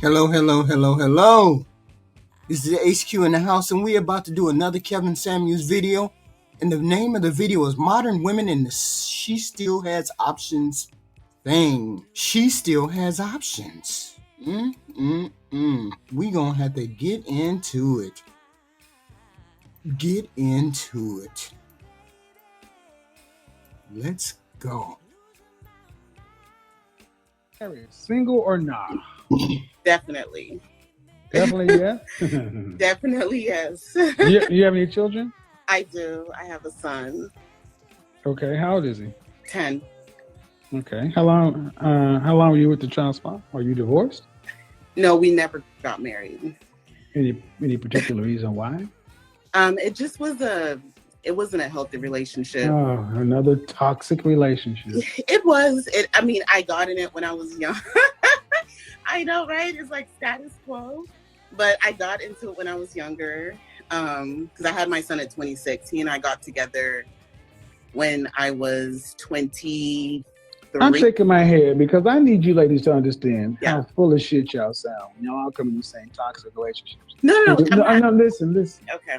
Hello, hello, hello, hello. This is the HQ in the house, and we're about to do another Kevin Samuels video. And the name of the video is Modern Women and the She Still Has Options thing. She still has options. We gonna have to get into it. Get into it. Let's go. Single or not? Definitely. Definitely yes. Definitely yes. You have any children? I do. I have a son, Okay. How old is he? 10. Okay. How long? How long were you with the child spot? Are you divorced? No, we never got married. Any particular reason why? It wasn't a healthy relationship. Oh, another toxic relationship. I got in it when I was young. I know, right? It's like status quo. But I got into it when I was younger. Because I had my son at 26. He and I got together when I was 23. I'm shaking my head because I need you ladies to understand Yeah. how full of shit y'all sound. Y'all all come in the same toxic relationships. No, Listen. Okay.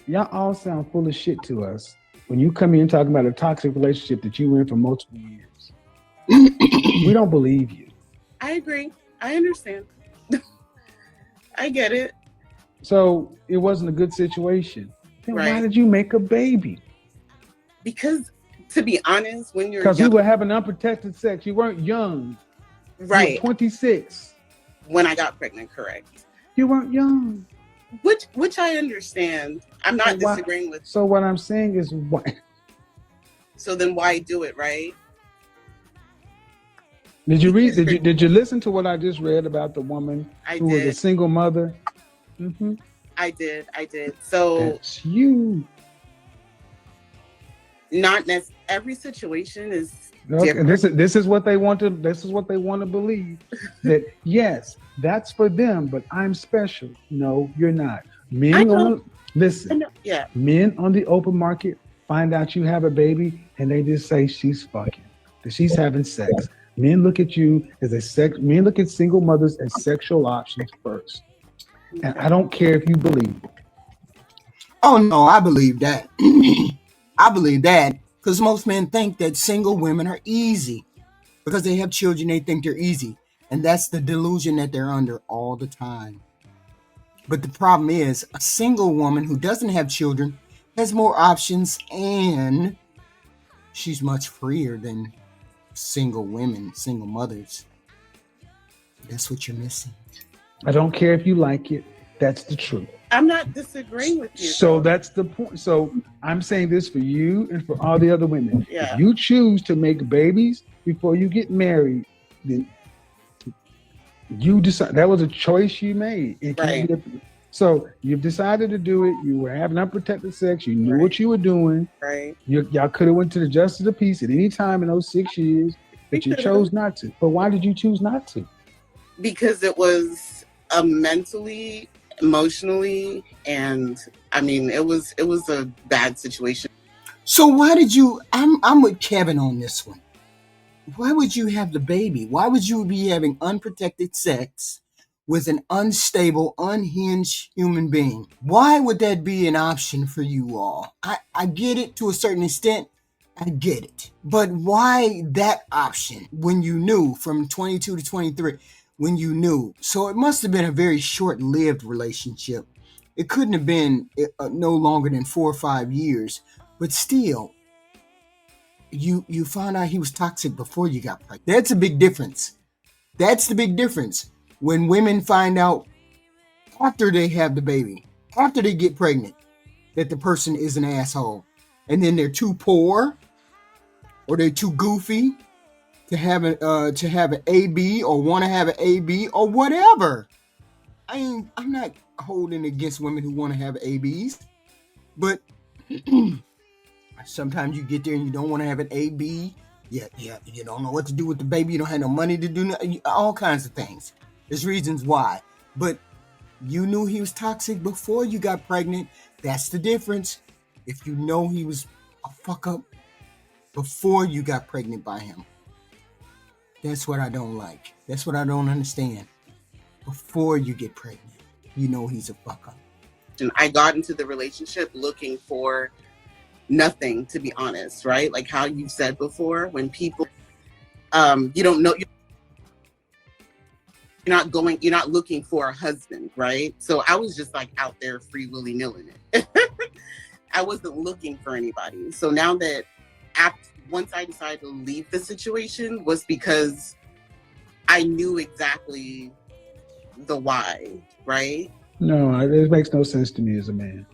Y'all all sound full of shit to us when you come in talking about a toxic relationship that you were in for multiple years. We don't believe you. I agree. I understand. I get it. So it wasn't a good situation. Then Right. why did you make a baby? Because, to be honest, when you're Because young, we were having unprotected sex. You weren't young. right? You were 26. When I got pregnant, correct. You weren't young. Which I understand. I'm not disagreeing with. So what I'm saying is why? So then why do it, right? Did you read? Did you listen to what I just read about the woman who was a single mother? Mm-hmm. I did. So that's you. Not necessarily. Every situation is different. This is what they want to. This is what they want to believe. That yes, that's for them, but I'm special. No, you're not. Men Men on the open market find out you have a baby, and they just say she's fucking, that she's having sex. Men look at you as Men look at single mothers as sexual options first, and I don't care if you believe it. Oh no, I believe that. I believe that because most men think that single women are easy because they have children. They think they're easy, and that's the delusion that they're under all the time. But the problem is, a single woman who doesn't have children has more options, and she's much freer than single women, single mothers. That's what you're missing. I don't care if you like it. That's the truth. I'm not disagreeing with you. So that's the point. So I'm saying this for you and for all the other women. Yeah. If you choose to make babies before you get married, then you decide. That was a choice you made. Right. So you've decided to do it. You were having unprotected sex. You knew what you were doing. Right. Y'all could have went to the justice of the peace at any time in those 6 years, but you chose not to. But why did you choose not to? Because it was mentally, emotionally, and it was a bad situation. So why did you? I'm with Kevin on this one. Why would you have the baby? Why would you be having unprotected sex with an unstable, unhinged human being? Why would that be an option for you all? I get it to a certain extent. I get it. But why that option when you knew from 22 to 23, when you knew? So it must have been a very short-lived relationship. It couldn't have been no longer than 4 or 5 years. But still, you found out he was toxic before you got pregnant. That's a big difference. That's the big difference. When women find out after they have the baby, after they get pregnant, that the person is an asshole, and then they're too poor or they're too goofy to have an AB or want to have an AB or whatever. I'm not holding against women who want to have ABs, but sometimes you get there and you don't want to have an AB. Yeah, you don't know what to do with the baby. You don't have no money to do all kinds of things. There's reasons why. But you knew he was toxic before you got pregnant. That's the difference. If you know he was a fuck up before you got pregnant by him. That's what I don't like. That's what I don't understand. Before you get pregnant, you know he's a fuck up. And I got into the relationship looking for nothing, to be honest, right? Like how you said before, when people, you don't know, you're not looking for a husband, right? So I was just like out there free willy nilling it. I wasn't looking for anybody. So now that once I decided to leave the situation was because I knew exactly the why, right? No, it makes no sense to me as a man.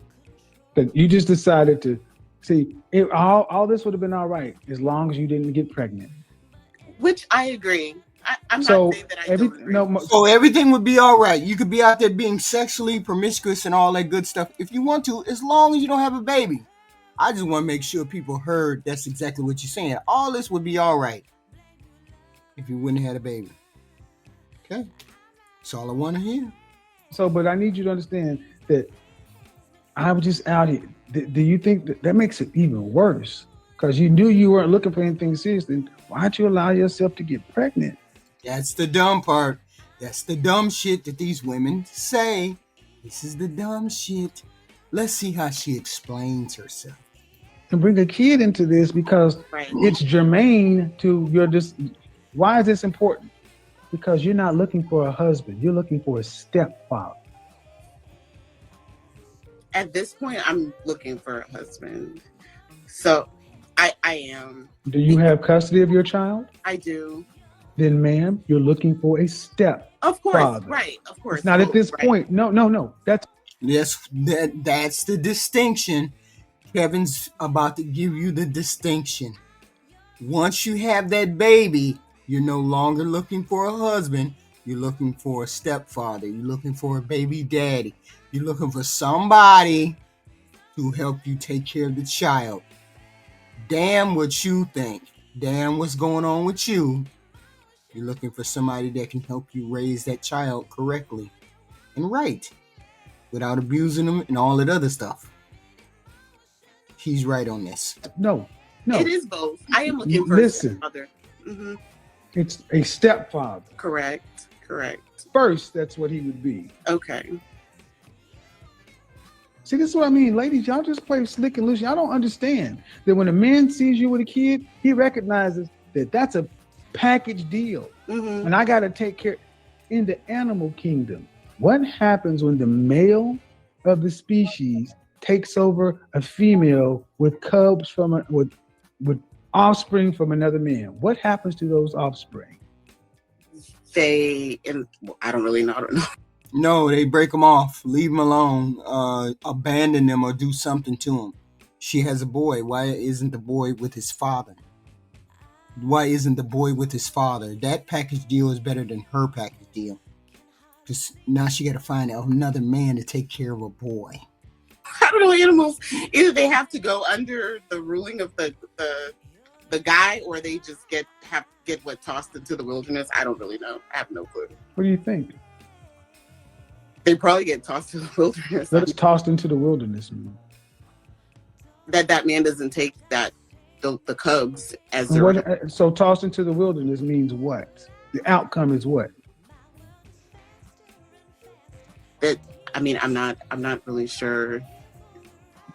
That you just decided to see all this would have been all right as long as you didn't get pregnant. Which I agree. I'm So not saying that I don't agree. So everything would be all right. You could be out there being sexually promiscuous and all that good stuff if you want to, as long as you don't have a baby. I just want to make sure people heard that's exactly what you're saying. All this would be all right if you wouldn't have had a baby. Okay? That's all I want to hear. So, but I need you to understand that I was just out here. Do you think that makes it even worse? Because you knew you weren't looking for anything serious. Then why'd you allow yourself to get pregnant? That's the dumb part. That's the dumb shit that these women say. This is the dumb shit. Let's see how she explains herself. And bring a kid into this because it's germane to your why is this important? Because you're not looking for a husband. You're looking for a stepfather. At this point, I'm looking for a husband. So I am. Do you have custody of your child? I do. Then, ma'am, you're looking for a step. Of course, father. Right. Of course. It's not at this point. No. That's the distinction. Kevin's about to give you the distinction. Once you have that baby, you're no longer looking for a husband. You're looking for a stepfather. You're looking for a baby daddy. You're looking for somebody to help you take care of the child. Damn what you think. Damn what's going on with you. You're looking for somebody that can help you raise that child correctly and right without abusing them and all that other stuff. He's right on this. No. It is both. I am looking for a stepfather. Mm-hmm. It's a stepfather. Correct. First, that's what he would be. Okay. See, this is what I mean. Ladies, y'all just play slick and loose. Y'all don't understand that when a man sees you with a kid, he recognizes that that's a package deal. Mm-hmm. And I got to take care. In the animal kingdom, what happens when the male of the species takes over a female with cubs with offspring from another man? What happens to those offspring? I don't really know. No, they break them off, leave them alone, abandon them, or do something to them. She has a boy. Why isn't the boy with his father? That package deal is better than her package deal. Because now she got to find another man to take care of a boy. I don't know, animals. Either they have to go under the ruling of the guy, or they just get tossed into the wilderness. I don't really know. I have no clue. What do you think? They probably get tossed to the wilderness. Let's tossed into the wilderness, man. That man doesn't take the cubs as their. So tossed into the wilderness means what? The outcome is what? I'm not really sure.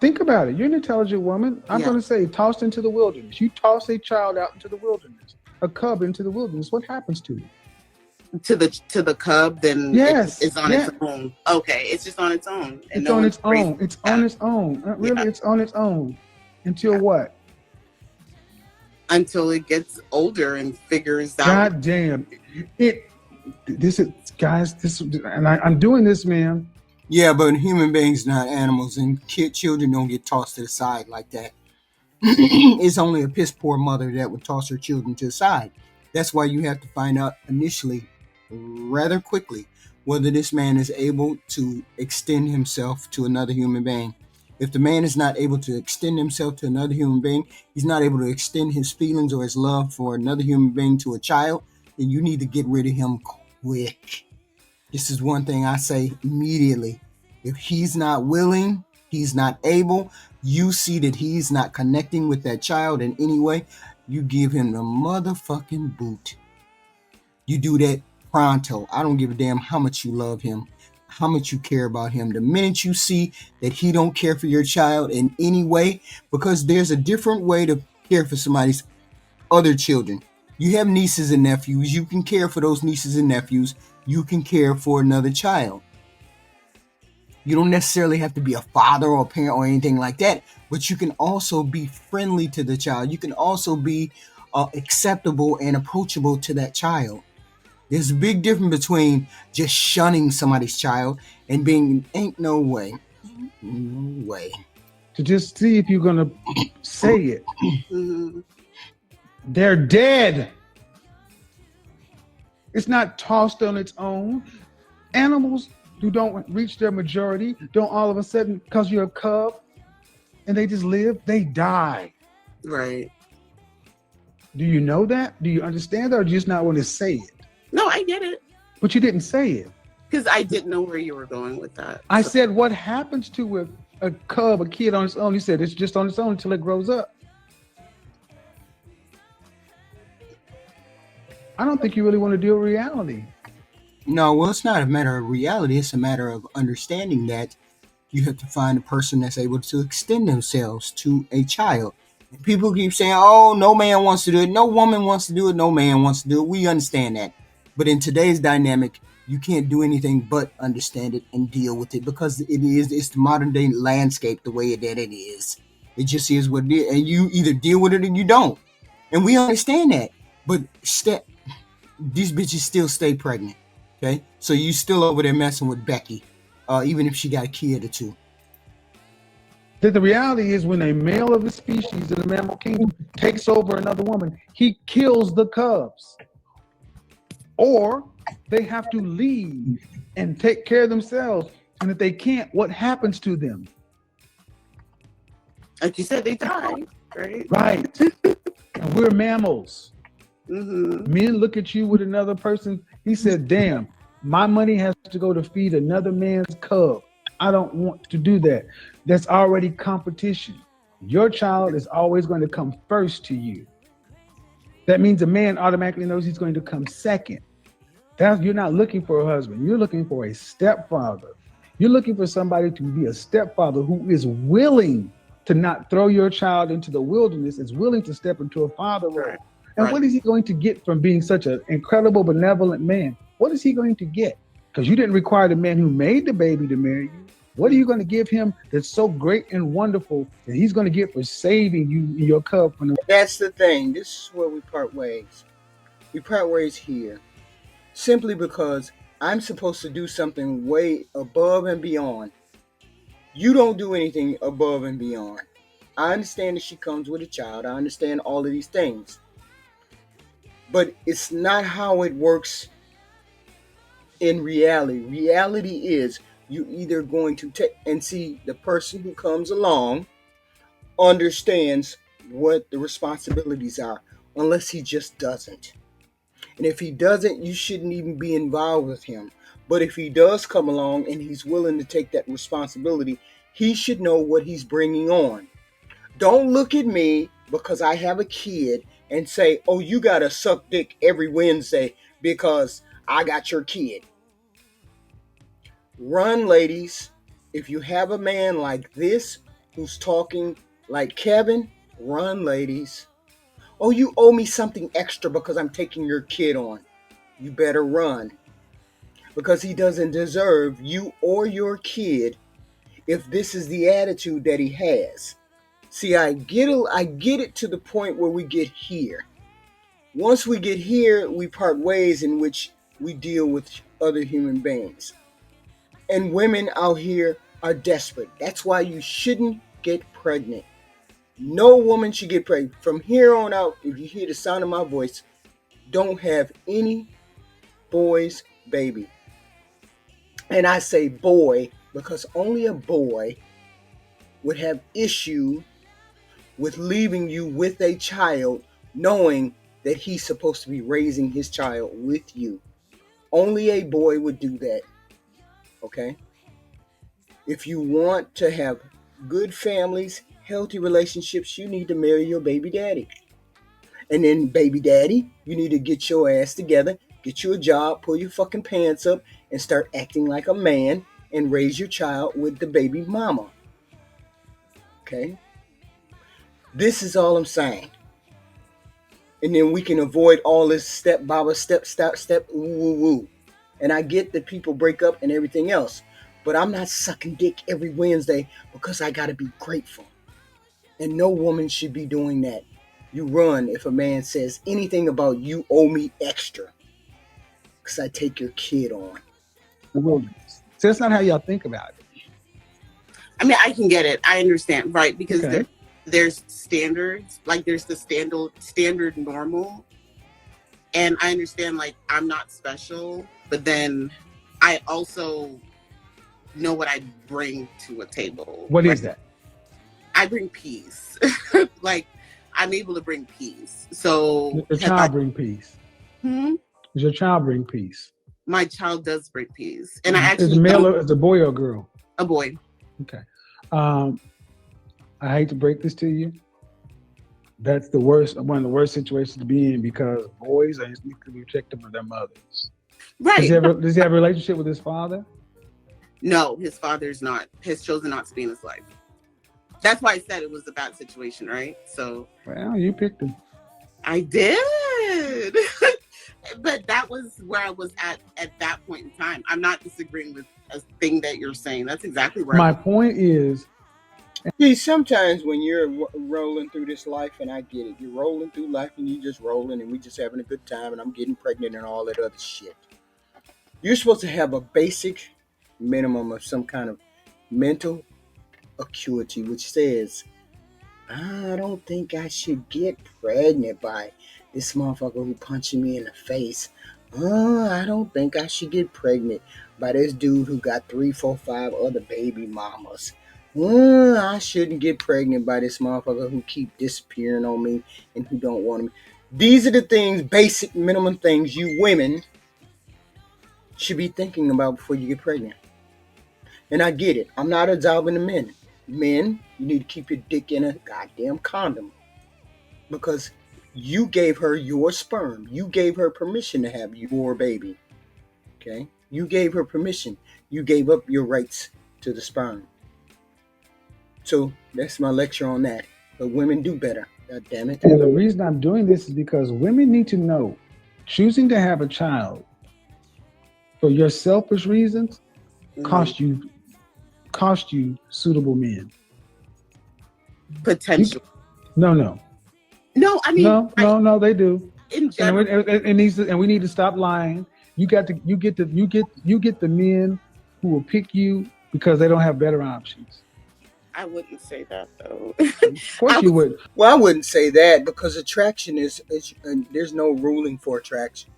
Think about it. You're an intelligent woman. I'm going to say tossed into the wilderness. You toss a child out into the wilderness, a cub into the wilderness. What happens to it? To the cub, then it's on its own. Okay, it's just on its own. It's on its own. It's on its own. Really, it's on its own. Until what? Until it gets older and figures out. God damn. This is, guys, and I'm doing this, man. Yeah, but human beings, not animals, and children don't get tossed to the side like that. It's only a piss poor mother that would toss her children to the side. That's why you have to find out initially, rather quickly, whether this man is able to extend himself to another human being. If the man is not able to extend himself to another human being, he's not able to extend his feelings or his love for another human being to a child, then you need to get rid of him quick. This is one thing I say immediately. If he's not willing, he's not able, you see that he's not connecting with that child in any way, you give him the motherfucking boot. You do that pronto. I don't give a damn how much you love him, how much you care about him. The minute you see that he don't care for your child in any way, because there's a different way to care for somebody's other children. You have nieces and nephews. You can care for those nieces and nephews. You can care for another child. You don't necessarily have to be a father or a parent or anything like that, but you can also be friendly to the child. You can also be acceptable and approachable to that child. There's a big difference between just shunning somebody's child and being, ain't no way. No way. To just see if you're gonna say it. Mm-hmm. They're dead. It's not tossed on its own. Animals who don't reach their majority don't all of a sudden, because you're a cub and they just live, they die. Right. Do you know that? Do you understand that, or do you just not want to say it? No, I get it. But you didn't say it. Because I didn't know where you were going with that. I said, what happens to a cub, a kid on its own? You said it's just on its own until it grows up. I don't think you really want to deal with reality. No, well, it's not a matter of reality. It's a matter of understanding that you have to find a person that's able to extend themselves to a child. And people keep saying, oh, no man wants to do it. No woman wants to do it. No man wants to do it. We understand that. But in today's dynamic, you can't do anything but understand it and deal with it, because it's the modern day landscape the way that it is. It just is what it is. And you either deal with it or you don't. And we understand that. But these bitches still stay pregnant. Okay? So you still over there messing with Becky, even if she got a kid or two. That the reality is, when a male of the species in the mammal kingdom takes over another woman, he kills the cubs. Or they have to leave and take care of themselves. And if they can't, what happens to them? Like you said, they die, right? Right. And we're mammals. Mm-hmm. Men look at you with another person. He said, damn, my money has to go to feed another man's cub. I don't want to do that. That's already competition. Your child is always going to come first to you. That means a man automatically knows he's going to come second. You're not looking for a husband. You're looking for a stepfather. You're looking for somebody to be a stepfather who is willing to not throw your child into the wilderness, is willing to step into a father role. And what is he going to get from being such an incredible, benevolent man? What is he going to get? Because you didn't require the man who made the baby to marry you. What are you going to give him that's so great and wonderful that he's going to get for saving you and your cub from the... That's the thing. This is where we part ways. We part ways here. Simply because I'm supposed to do something way above and beyond. You don't do anything above and beyond. I understand that she comes with a child. I understand all of these things. But it's not how it works in reality. Reality is you either going to take and see the person who comes along understands what the responsibilities are, unless he just doesn't. And if he doesn't, you shouldn't even be involved with him. But if he does come along and he's willing to take that responsibility, he should know what he's bringing on. Don't look at me because I have a kid and say, oh, you got to suck dick every Wednesday because I got your kid. Run, ladies. If you have a man like this who's talking like Kevin, run, ladies. Oh, you owe me something extra because I'm taking your kid on. You better run. Because he doesn't deserve you or your kid if this is the attitude that he has. See, I get it to the point where we get here. Once we get here, we part ways in which we deal with other human beings. And women out here are desperate. That's why you shouldn't get pregnant. No woman should get pregnant. From here on out, if you hear the sound of my voice, don't have any boy's baby. And I say boy because only a boy would have issue with leaving you with a child, knowing that he's supposed to be raising his child with you. Only a boy would do that. Okay? If you want to have good families, healthy relationships, you need to marry your baby daddy. And then, baby daddy, you need to get your ass together Get you a job, pull your fucking pants up, and start acting like a man and raise your child with the baby mama. Okay? This is all I'm saying. And then we can avoid all this step, baba, step, woo, woo, woo. And I get that people break up and everything else. But I'm not sucking dick every Wednesday because I got to be grateful. And no woman should be doing that. You run if a man says anything about you owe me extra. Because I take your kid on. The wilderness. So that's not how y'all think about it. I mean, I can get it. I understand, right? Because Okay. there's standards, like there's the standard normal. And I understand, like, I'm not special, but then I also know what I bring to a table. What is that? I bring peace. Like, I'm able to bring peace. So Your child bring peace. Hmm? Does your child bring peace? My child does bring peace. And I Is actually a male or is a boy or a girl? a boy. Okay. I hate to break this to you. That's the worst, one of the worst situations to be in because boys are instinctively protective of their mothers. Right. Does he have a relationship with his father? No, his father's not. Has chosen not to be in his life. That's why I said it was a bad situation, right? So. Well, you picked him. I did. But that was where I was at that point in time. I'm not disagreeing with a thing that you're saying. That's exactly where My point is. See, sometimes when you're rolling through this life, and I get it, you're rolling through life and you just rolling and we just having a good time and I'm getting pregnant and all that other shit. You're supposed to have a basic minimum of some kind of mental acuity, which says, I don't think I should get pregnant by this motherfucker who punching me in the face. I don't think I should get pregnant by this dude who got 3, 4, 5 other baby mamas. I shouldn't get pregnant by this motherfucker who keep disappearing on me and who don't want me. These are the things, basic minimum things you women should be thinking about before you get pregnant. And I get it. I'm not absolving the men. Men, you need to keep your dick in a goddamn condom. Because you gave her your sperm. You gave her permission to have your baby. Okay? You gave her permission. You gave up your rights to the sperm. So that's my lecture on that. But women do better. God damn it. And the reason I'm doing this is because women need to know choosing to have a child for your selfish reasons cost you suitable men. Potential. No. No, I mean no, they do. In general, And we need to stop lying. You get the men who will pick you because they don't have better options. I wouldn't say that though. Of course you would. Well, I wouldn't say that because attraction is there's no ruling for attraction.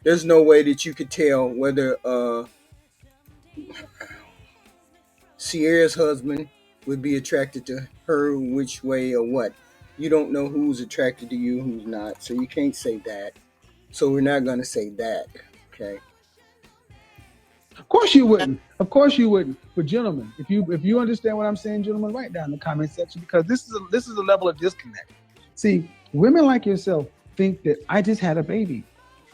There's no way that you could tell whether Sierra's husband would be attracted to her which way or what. You don't know who's attracted to you, who's not. So you can't say that. So we're not going to say that. Okay. Of course you wouldn't. Of course you wouldn't. But gentlemen, if you understand what I'm saying, gentlemen, write down in the comment section because this is a level of disconnect. See, women like yourself think that I just had a baby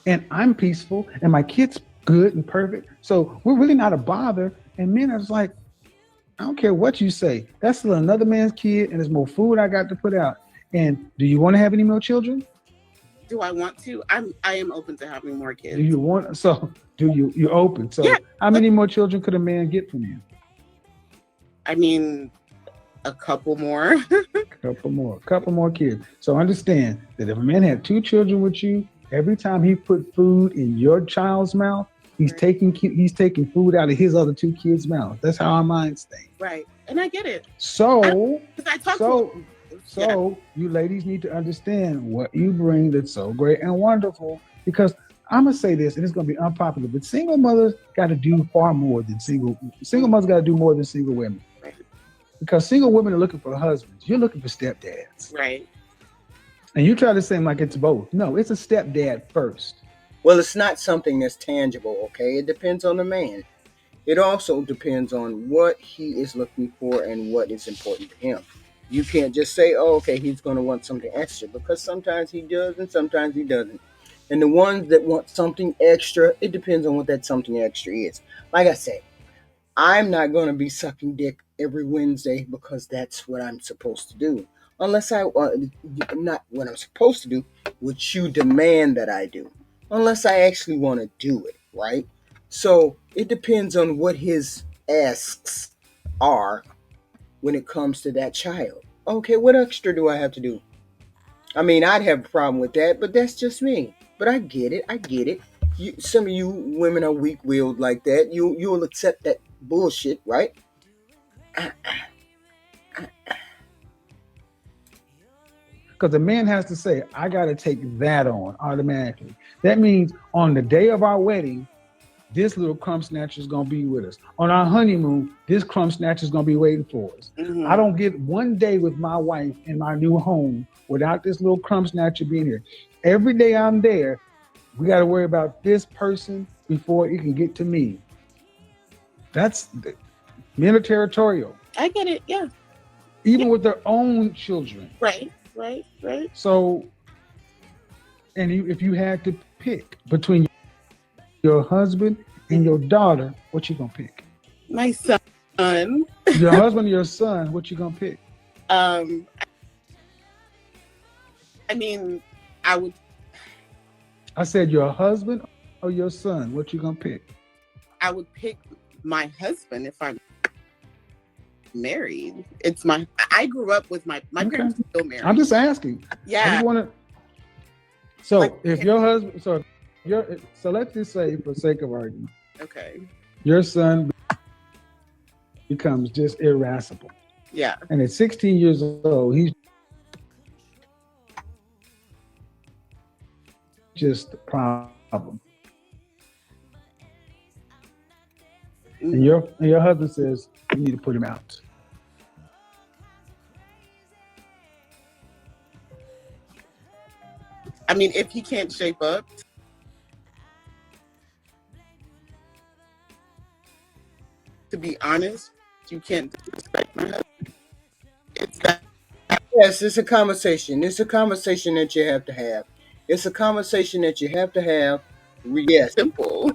and I'm peaceful and my kid's good and perfect. So we're really not a bother. And men are just like, I don't care what you say. That's still another man's kid and there's more food I got to put out. And do you want to have any more children? Do I want to? I am open to having more kids. Do you want? So do you? You're open. So yeah. How many more children could a man get from you? I mean, a couple more. Couple more kids. So understand that if a man had 2 children with you, every time he put food in your child's mouth, he's taking food out of his other 2 kids' mouth. That's how our minds think. Right, and I get it. So you ladies need to understand what you bring that's so great and wonderful. Because I'm gonna say this, and it's gonna be unpopular, but single mothers got to do far more than single mothers got to do more than single women. Right. Because single women are looking for husbands. You're looking for stepdads. Right. And you try to say like it's both. No, it's a stepdad first. Well, it's not something that's tangible. Okay, it depends on the man. It also depends on what he is looking for and what is important to him. You can't just say, oh, okay, he's going to want something extra because sometimes he does and sometimes he doesn't. And the ones that want something extra, it depends on what that something extra is. Like I said, I'm not going to be sucking dick every Wednesday because that's what I'm supposed to do. Unless not what I'm supposed to do, what you demand that I do. Unless I actually want to do it, right? So it depends on what his asks are when it comes to that child. Okay, what extra do I have to do? I mean, I'd have a problem with that, but that's just me. But I get it. I get it. Some of you women are weak-willed like that. You'll accept that bullshit, right? Because the man has to say, I got to take that on automatically. That means on the day of our wedding, this little crumb snatcher is going to be with us. On our honeymoon, this crumb snatcher is going to be waiting for us. Mm-hmm. I don't get one day with my wife in my new home without this little crumb snatcher being here. Every day I'm there, we got to worry about this person before it can get to me. Men are territorial. I get it. Yeah. Even with their own children. Right. So, and if you had to pick between your husband and your daughter, what you gonna pick? My son. Your husband or your son, what you gonna pick? I mean, I said your husband or your son, what you gonna pick? I would pick my husband if I'm married. I grew up with my parents are still married. I'm just asking. Yeah. So like, if your husband, so let's just say, for sake of argument, okay, your son becomes just irascible. Yeah. And at 16 years old, he's just a problem. And your husband says you need to put him out. I mean, if he can't shape up, to be honest, you can't disrespect my husband. It's that. Yes, it's a conversation. It's a conversation that you have to have. It's a conversation that you have to have. Yes. Simple.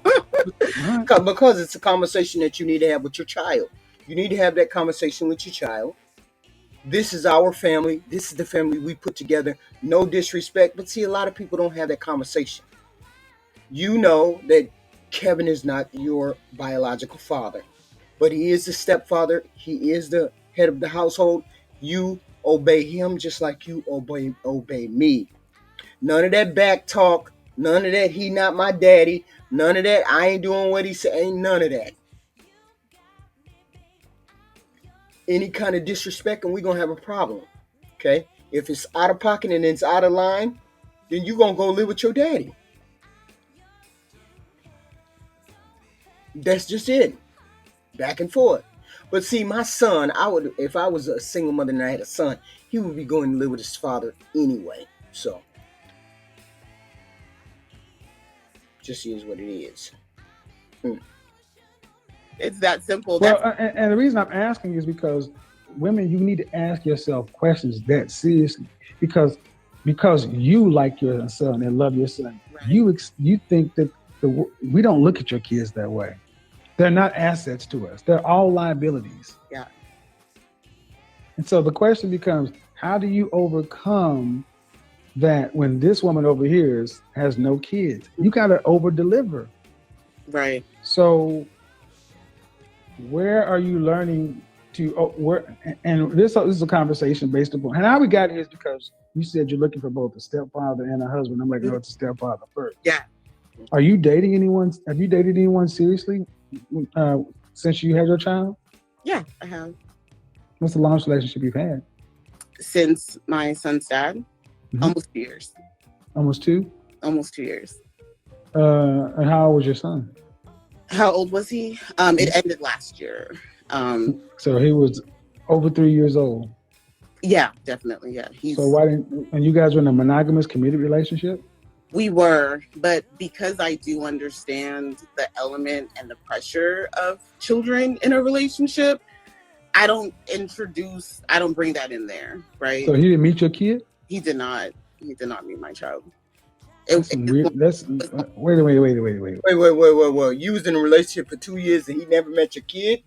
Because it's a conversation that you need to have with your child. You need to have that conversation with your child. This is our family. This is the family we put together. No disrespect. But see, a lot of people don't have that conversation. You know that Kevin is not your biological father, but he is the stepfather. He is the head of the household. You obey him just like you obey me. None of that back talk. None of that, he not my daddy. None of that, I ain't doing what he said. Ain't none of that. Any kind of disrespect and we're going to have a problem. Okay? If it's out of pocket and it's out of line, then you're going to go live with your daddy. That's just it. Back and forth. But see, my son, if I was a single mother and I had a son, he would be going to live with his father anyway. So, just is what it is. It's that simple. Well, and the reason I'm asking is because women, you need to ask yourself questions that seriously, because you like your son and love your son. Right. You think that we don't look at your kids that way. They're not assets to us. They're all liabilities. Yeah. And so the question becomes, how do you overcome that when this woman over here has no kids? You got to over deliver. Right. So where are you learning to, and this is a conversation based upon, and how we got here is because you said you're looking for both a stepfather and a husband. I'm like, no, it's a stepfather first. Yeah. Are you dating anyone? Have you dated anyone seriously since you had your child? Yeah, I have. What's the longest relationship you've had? Since my son's dad, almost 2 years. Almost 2? Almost 2 years. And how old was your son? How old was he? It ended last year. So he was over 3 years old. Yeah, definitely. Yeah. So why didn't? And you guys were in a monogamous, committed relationship? We were, but because I do understand the element and the pressure of children in a relationship, I don't bring that in there, right? So he didn't meet your kid? He did not meet my child. That's some weird. That's wait. Wait. You was in a relationship for 2 years and he never met your kid?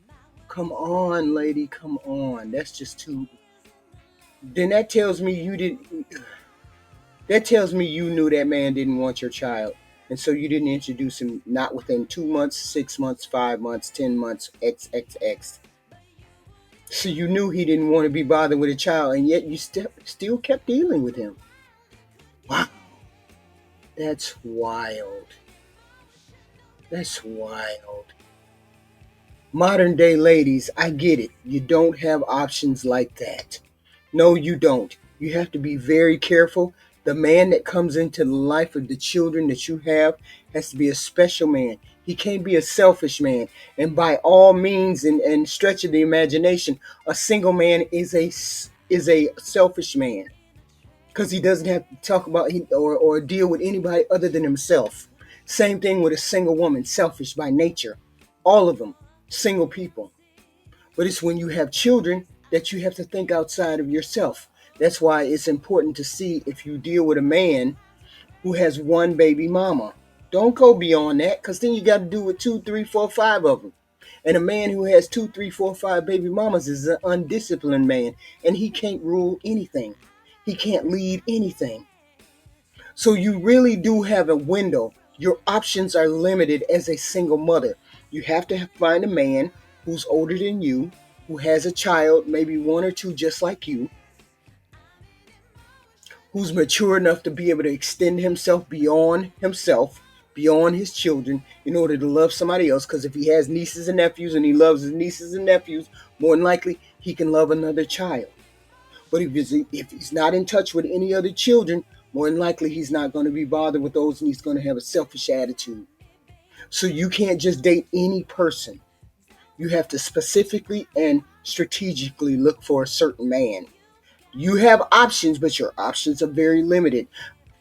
Come on, lady. Come on. That's just too. Then that tells me you didn't. That tells me you knew that man didn't want your child. And so you didn't introduce him not within 2 months, 6 months, 5 months, 10 months, XXX. So you knew he didn't want to be bothered with a child, and yet you still kept dealing with him. Wow. That's wild. That's wild. Modern day ladies, I get it. You don't have options like that. No, you don't. You have to be very careful. The man that comes into the life of the children that you have has to be a special man. He can't be a selfish man. And by all means and stretch of the imagination, a single man is a selfish man because he doesn't have to talk about or deal with anybody other than himself. Same thing with a single woman, selfish by nature. All of them, single people. But it's when you have children that you have to think outside of yourself. That's why it's important to see if you deal with a man who has one baby mama. Don't go beyond that, because then you got to do with two, three, four, five of them. And a man who has two, three, four, five baby mamas is an undisciplined man, and he can't rule anything. He can't lead anything. So you really do have a window. Your options are limited as a single mother. You have to find a man who's older than you, who has a child, maybe one or two just like you, who's mature enough to be able to extend himself, beyond his children, in order to love somebody else. Because if he has nieces and nephews and he loves his nieces and nephews, more than likely he can love another child. But if he's not in touch with any other children, more than likely he's not going to be bothered with those, and he's going to have a selfish attitude. So you can't just date any person. You have to specifically and strategically look for a certain man. You have options, but your options are very limited.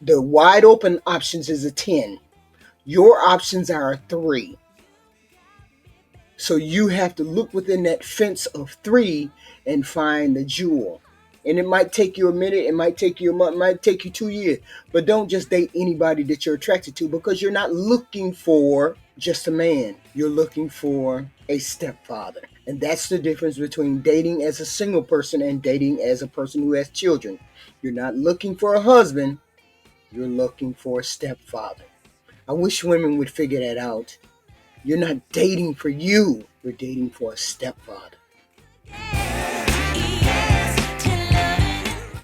The wide open options is a 10. Your options are a 3. So you have to look within that fence of 3 and find the jewel. And it might take you a minute, it might take you a month, it might take you 2 years. But don't just date anybody that you're attracted to, because you're not looking for just a man. You're looking for a stepfather. And that's the difference between dating as a single person and dating as a person who has children. You're not looking for a husband, you're looking for a stepfather. I wish women would figure that out. You're not dating for you, you're dating for a stepfather.